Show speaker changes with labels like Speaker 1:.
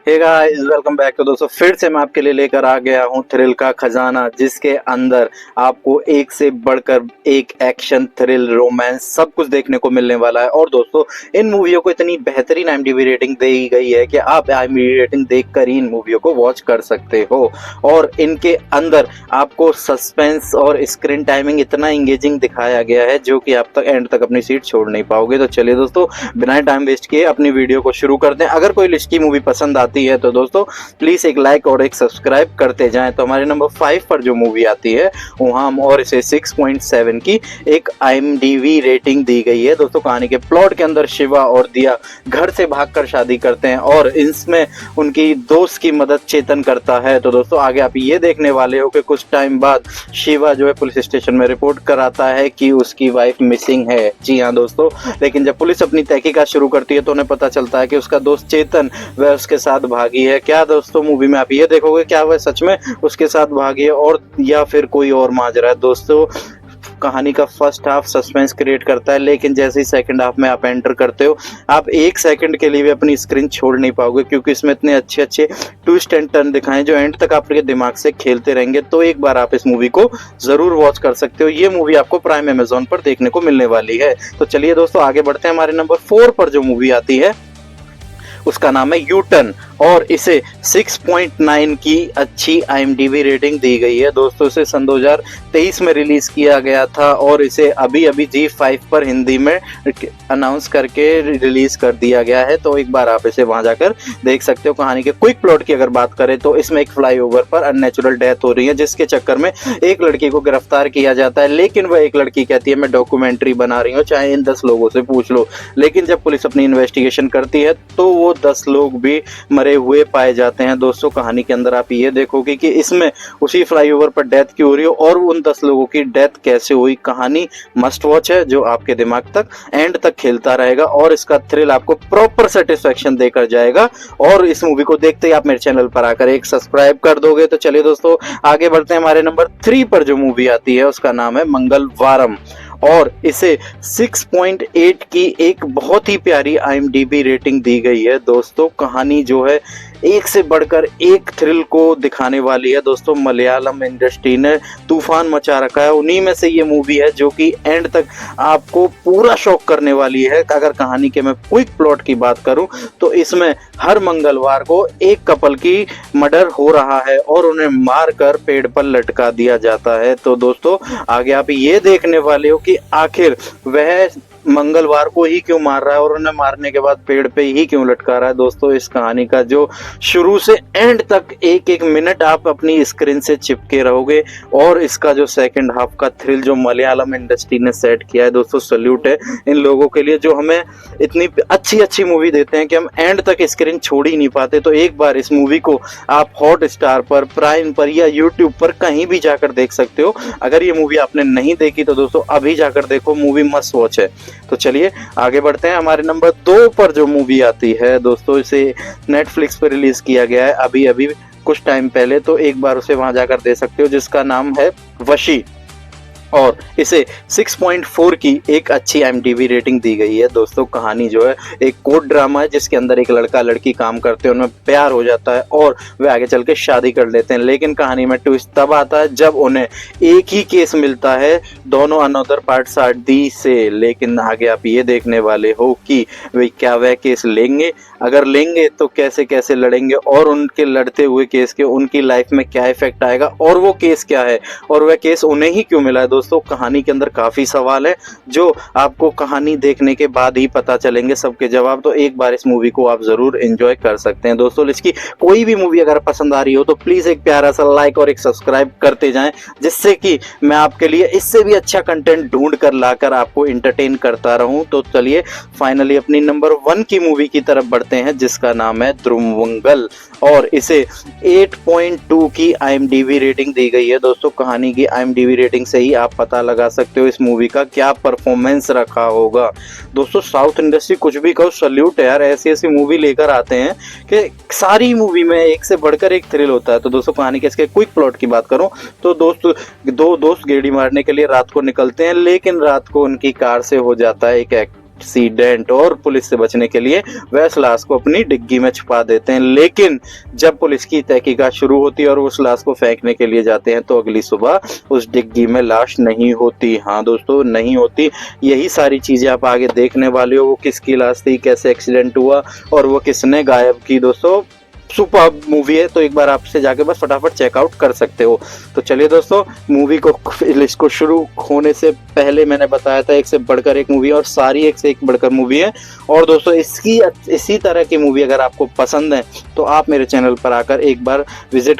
Speaker 1: Hey guys, welcome back. तो दोस्तों फिर से मैं आपके लिए लेकर आ गया हूँ थ्रिल का खजाना, जिसके अंदर आपको एक से बढ़कर एक एक्शन, थ्रिल, रोमांस सब कुछ देखने को मिलने वाला है। और दोस्तों इन मूवियों को इतनी बेहतरीन IMDb रेटिंग दी गई है कि आप IMDb रेटिंग देखकर ही इन मूवियों को वॉच कर सकते हो। और इनके अंदर आपको सस्पेंस और स्क्रीन टाइमिंग इतना इंगेजिंग दिखाया गया है जो कि आप तक एंड तक अपनी सीट छोड़ नहीं पाओगे। तो चलिए दोस्तों, बिना टाइम वेस्ट किए अपनी वीडियो को शुरू करते हैं। अगर कोई लिस्ट की मूवी पसंद आती है तो दोस्तों प्लीज एक लाइक और एक सब्सक्राइब करते जाएं। तो हमारे नंबर 5 पर जो मूवी आती है वहां हम और इसे 6.7 की एक IMDb रेटिंग दी गई है। दोस्तों कहानी के प्लॉट के अंदर शिवा और दिया घर से भागकर शादी करते हैं और इसमें उनकी दोस्त की मदद चेतन करता है। तो दोस्तों आगे आप ये देखने वाले हो कि कुछ टाइम बाद शिवा जो है पुलिस स्टेशन में रिपोर्ट कराता है कि उसकी वाइफ मिसिंग है। जी हाँ दोस्तों, लेकिन जब पुलिस अपनी तहकीकात शुरू करती है तो उन्हें पता चलता है कि उसका दोस्त चेतन वह उसके साथ भागी है। क्या दोस्तों मूवी में आप ये देखोगे क्या वह सच में उसके साथ भागी है और या फिर कोई और माजरा है। दोस्तों कहानी का फर्स्ट हाफ सस्पेंस क्रिएट करता है, लेकिन जैसे ही सेकंड हाफ में आप एंटर करते हो आप एक सेकंड के लिए भी अपनी स्क्रीन छोड़ नहीं पाओगे, क्योंकि इसमें इतने अच्छे अच्छे ट्विस्ट एंड टर्न दिखाएं जो एंड तक आपके दिमाग से खेलते रहेंगे। तो एक बार आप इस मूवी को जरूर वॉच कर सकते हो। ये मूवी आपको प्राइम अमेजोन पर देखने को मिलने वाली है। तो चलिए दोस्तों आगे बढ़ते हैं। हमारे नंबर 4 पर जो मूवी आती है उसका नाम है यू टर्न और इसे 6.9 की अच्छी IMDb रेटिंग दी गई है। दोस्तों इसे सन 2023 में रिलीज किया गया था और इसे अभी अभी G5 पर हिंदी में अनाउंस करके रिलीज कर दिया गया है। तो एक बार आप इसे वहां जाकर देख सकते हो। कहानी के क्विक प्लॉट की अगर बात करें तो इसमें एक फ्लाईओवर पर अननेचुरल डेथ हो रही है, जिसके चक्कर में एक लड़की को गिरफ्तार किया जाता है। लेकिन वह एक लड़की कहती है मैं डॉक्यूमेंट्री बना रही हूँ, चाहे इन 10 लोगों से पूछ लो। लेकिन जब पुलिस अपनी इन्वेस्टिगेशन करती है तो वो 10 लोग भी मरे हुए पाए जाते हैं। दोस्तों कहानी के अंदर आप ये देखोगे कि इसमें उसी फ्लाईओवर पर डेथ क्यों हो रही हो और उन 10 लोगों की डेथ कैसे हुई। कहानी मस्ट वॉच है जो आपके दिमाग तक एंड तक खेलता रहेगा और इसका थ्रिल आपको प्रॉपर सेटिस्फेक्शन देकर जाएगा। और इस मूवी को देखते ही आप मेरे चैनल पर आकर एक सब्सक्राइब कर दोगे। तो चलिए दोस्तों आगे बढ़ते हैं। हमारे नंबर 3 पर जो मूवी आती है उसका नाम है मंगलवारम और इसे 6.8 की एक बहुत ही प्यारी IMDb रेटिंग दी गई है। दोस्तों कहानी जो है एक से बढ़कर एक थ्रिल को दिखाने वाली है। दोस्तों मलयालम इंडस्ट्री ने तूफान मचा रखा है, उन्हीं में से ये मूवी है जो कि एंड तक आपको पूरा शॉक करने वाली है। अगर कहानी के मैं क्विक प्लॉट की बात करूं तो इसमें हर मंगलवार को एक कपल की मर्डर हो रहा है और उन्हें मार कर पेड़ पर लटका दिया जाता है। तो दोस्तों आगे आप ये देखने वाले हो कि आखिर वह मंगलवार को ही क्यों मार रहा है और उन्हें मारने के बाद पेड़ पे ही क्यों लटका रहा है। दोस्तों इस कहानी का जो शुरू से एंड तक एक एक मिनट आप अपनी स्क्रीन से चिपके रहोगे और इसका जो सेकंड हाफ का थ्रिल जो मलयालम इंडस्ट्री ने सेट किया है, दोस्तों सल्यूट है इन लोगों के लिए जो हमें इतनी अच्छी अच्छी मूवी देते हैं कि हम एंड तक स्क्रीन छोड़ ही नहीं पाते। तो एक बार इस मूवी को आप हॉटस्टार पर, प्राइम पर या यूट्यूब पर कहीं भी जाकर देख सकते हो। अगर ये मूवी आपने नहीं देखी तो दोस्तों अभी जाकर देखो, मूवी मस्ट वॉच है। तो चलिए आगे बढ़ते हैं। हमारे नंबर 2 पर जो मूवी आती है दोस्तों इसे नेटफ्लिक्स पर रिलीज किया गया है अभी अभी कुछ टाइम पहले, तो एक बार उसे वहां जाकर दे सकते हो, जिसका नाम है वशी और इसे 6.4 की एक अच्छी IMDb रेटिंग दी गई है। दोस्तों कहानी जो है एक कोर्ट ड्रामा है जिसके अंदर एक लड़का लड़की काम करते हैं, उनमें प्यार हो जाता है और वे आगे चल के शादी कर लेते हैं। लेकिन कहानी में ट्विस्ट तब आता है जब उन्हें एक ही केस मिलता है दोनों अनदर पार्ट्स आर दी से। लेकिन आगे आप ये देखने वाले हो कि वे क्या वह केस लेंगे, अगर लेंगे तो कैसे कैसे लड़ेंगे और उनके लड़ते हुए केस के उनकी लाइफ में क्या इफेक्ट आएगा और वो केस क्या है और वह केस उन्हें ही क्यों मिला है। दोस्तों कहानी के अंदर काफी सवाल है जो आपको कहानी देखने के बाद ही पता चलेंगे सबके जवाब। तो एक बार इस मूवी को आप जरूर एंजॉय कर सकते हैं। दोस्तों इसकी कोई भी मूवी अगर पसंद आ रही हो तो प्लीज एक प्यारा सा लाइक और एक सब्सक्राइब करते जाएं, जिससे कि मैं आपके लिए इससे भी अच्छा कंटेंट ढूंढ कर लाकर आपको एंटरटेन करता रहूं। तो चलिए फाइनली अपनी नंबर 1 की मूवी की तरफ बढ़ते हैं जिसका नाम है ध्रुवंगल और इसे 8.2 की IMDb रेटिंग दी गई है। दोस्तों कहानी की IMDb रेटिंग से ही आप पता लगा सकते हो इस मूवी का क्या परफॉर्मेंस रखा होगा। दोस्तों साउथ इंडस्ट्री कुछ भी कहो, सल्यूट है यार, ऐसी ऐसी मूवी लेकर आते हैं कि सारी मूवी में एक से बढ़कर एक थ्रिल होता है। तो दोस्तों कहानी के इसके क्विक प्लॉट की बात करूं तो दो दोस्त गेड़ी मारने के लिए रात को निकलते हैं, लेकिन रात को उनकी कार से हो जाता है एक एक्सीडेंट और पुलिस से बचने के लिए वह उस लाश को अपनी डिग्गी में छुपा देते हैं। लेकिन जब पुलिस की तहकीकात शुरू होती है और उस लाश को फेंकने के लिए जाते हैं तो अगली सुबह उस डिग्गी में लाश नहीं होती। हाँ दोस्तों, नहीं होती। यही सारी चीजें आप आगे देखने वाले हो, वो किसकी लाश थी, कैसे एक्सीडेंट हुआ और वो किसने गायब की। दोस्तों सुपर मूवी है, तो एक बार आपसे जाके बस फटाफट चेकआउट कर सकते हो। तो चलिए दोस्तों, मूवी को लिस्ट को शुरू होने से पहले मैंने बताया था एक से बढ़कर एक मूवी और सारी एक से एक बढ़कर मूवी है। और दोस्तों इसी तरह की मूवी अगर आपको पसंद है तो आप मेरे चैनल पर आकर एक बार विजिट